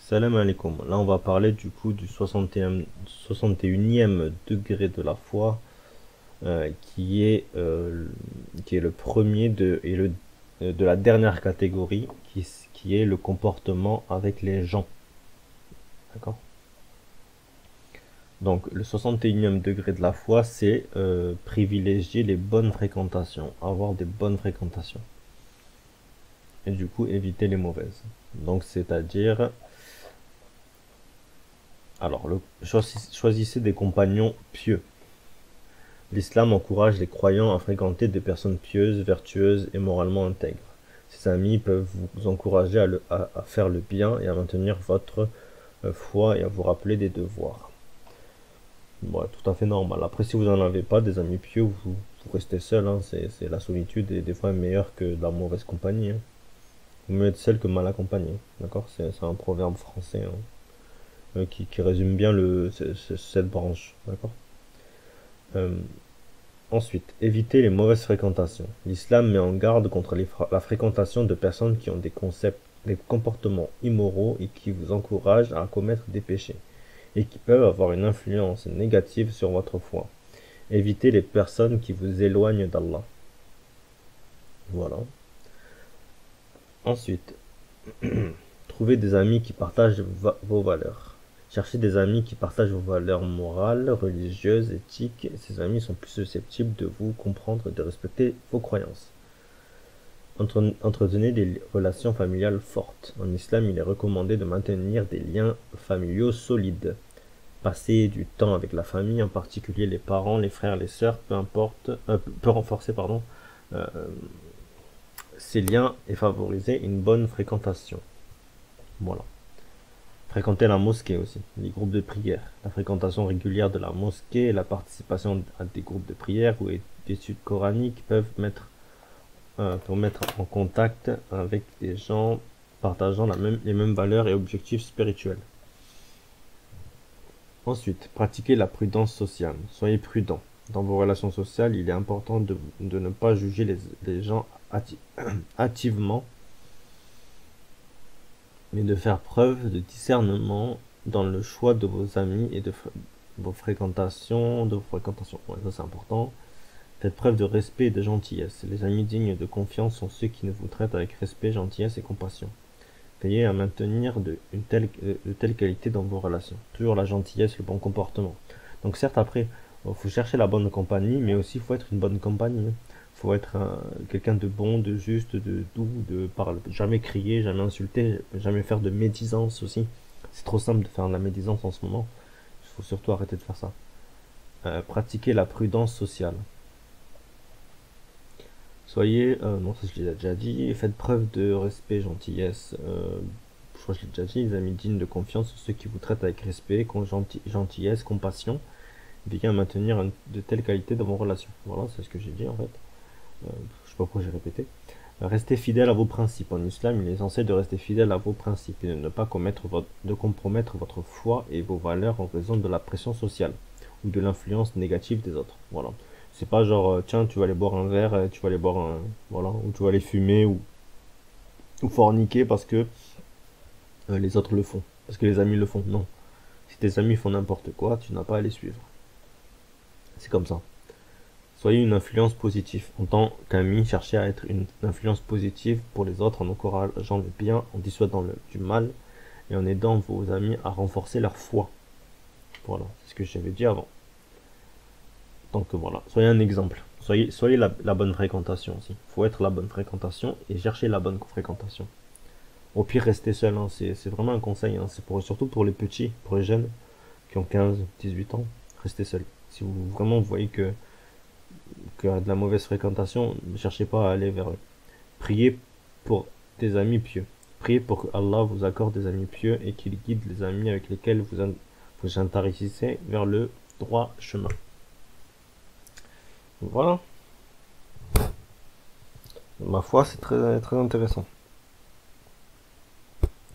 Salam alaikum. Là, on va parler du coup du 61e degré de la foi, qui est le premier de la dernière catégorie, qui est le comportement avec les gens. D'accord? Donc, le 61e degré de la foi, c'est privilégier les bonnes fréquentations, avoir des bonnes fréquentations. Et du coup, éviter les mauvaises. Donc, c'est-à-dire, alors, choisissez des compagnons pieux. L'islam encourage les croyants à fréquenter des personnes pieuses, vertueuses et moralement intègres. Ces amis peuvent vous encourager à faire le bien et à maintenir votre foi et à vous rappeler des devoirs. Bon, tout à fait normal. Après, si vous n'en avez pas, des amis pieux, vous restez seul. Hein. C'est la solitude est des fois meilleure que la mauvaise compagnie. Hein. Vaut mieux être seul que mal accompagné. D'accord? C'est un proverbe français hein, qui résume bien cette branche. D'accord? Euh, Ensuite, éviter les mauvaises fréquentations. L'islam met en garde contre la fréquentation de personnes qui ont des comportements immoraux et qui vous encouragent à commettre des péchés, et qui peuvent avoir une influence négative sur votre foi. Évitez les personnes qui vous éloignent d'Allah. Voilà. Ensuite, trouvez des amis qui partagent vos valeurs. Cherchez des amis qui partagent vos valeurs morales, religieuses, éthiques. Ces amis sont plus susceptibles de vous comprendre et de respecter vos croyances. Entretenez des relations familiales fortes. En islam, il est recommandé de maintenir des liens familiaux solides. Passer du temps avec la famille, en particulier les parents, les frères, les sœurs, peut renforcer euh, ces liens et favoriser une bonne fréquentation. Voilà. Fréquenter la mosquée aussi, les groupes de prière. La fréquentation régulière de la mosquée et la participation à des groupes de prière ou d'études coraniques peuvent mettre en contact avec des gens partageant les mêmes valeurs et objectifs spirituels. Ensuite, pratiquez la prudence sociale. Soyez prudent. Dans vos relations sociales, il est important de ne pas juger les gens hâtivement, mais de faire preuve de discernement dans le choix de vos amis et de vos fréquentations. Ouais, ça c'est important. Faites preuve de respect et de gentillesse. Les amis dignes de confiance sont ceux qui vous traitent avec respect, gentillesse et compassion. Veillez à maintenir de telles qualités dans vos relations. Toujours la gentillesse, le bon comportement. Donc certes, après, il faut chercher la bonne compagnie, mais aussi il faut être une bonne compagnie. Il faut être quelqu'un de bon, de juste, de doux, jamais crier, jamais insulter, jamais faire de médisance aussi. C'est trop simple de faire de la médisance en ce moment. Il faut surtout arrêter de faire ça. Pratiquer la prudence sociale. Soyez, non ça je l'ai déjà dit, faites preuve de respect, gentillesse, je crois que je l'ai déjà dit, les amis dignes de confiance sont ceux qui vous traitent avec respect, gentillesse, compassion, veillez à maintenir de telles qualités dans vos relations. Voilà, c'est ce que j'ai dit en fait, je sais pas pourquoi j'ai répété. Restez fidèle à vos principes. En islam, il est censé de rester fidèle à vos principes et de ne pas compromettre votre foi et vos valeurs en raison de la pression sociale ou de l'influence négative des autres. Voilà. C'est pas genre, tiens, tu vas aller boire un verre, tu vas aller boire un. Voilà, ou tu vas aller fumer ou forniquer parce que les autres le font. Parce que les amis le font. Non. Si tes amis font n'importe quoi, tu n'as pas à les suivre. C'est comme ça. Soyez une influence positive. En tant qu'ami, cherchez à être une influence positive pour les autres en encourageant le bien, en dissuadant du mal et en aidant vos amis à renforcer leur foi. Voilà, c'est ce que j'avais dit avant. Donc voilà, soyez un exemple. Soyez la bonne fréquentation aussi. Il faut être la bonne fréquentation et chercher la bonne fréquentation. Au pire, restez seul. Hein. C'est vraiment un conseil. Hein. C'est surtout pour les petits, pour les jeunes qui ont 15, 18 ans. Restez seul. Si vous voyez que de la mauvaise fréquentation, ne cherchez pas à aller vers eux. Priez pour des amis pieux. Priez pour que Allah vous accorde des amis pieux et qu'il guide les amis avec lesquels vous interagissez vers le droit chemin. Voilà. Ma foi, c'est très, très intéressant.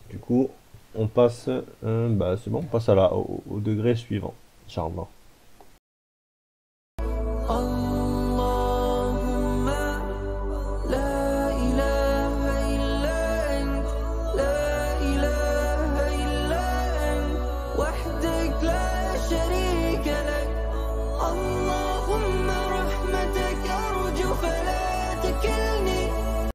Du coup, on passe, c'est bon, on passe au degré suivant. Inch'Allah.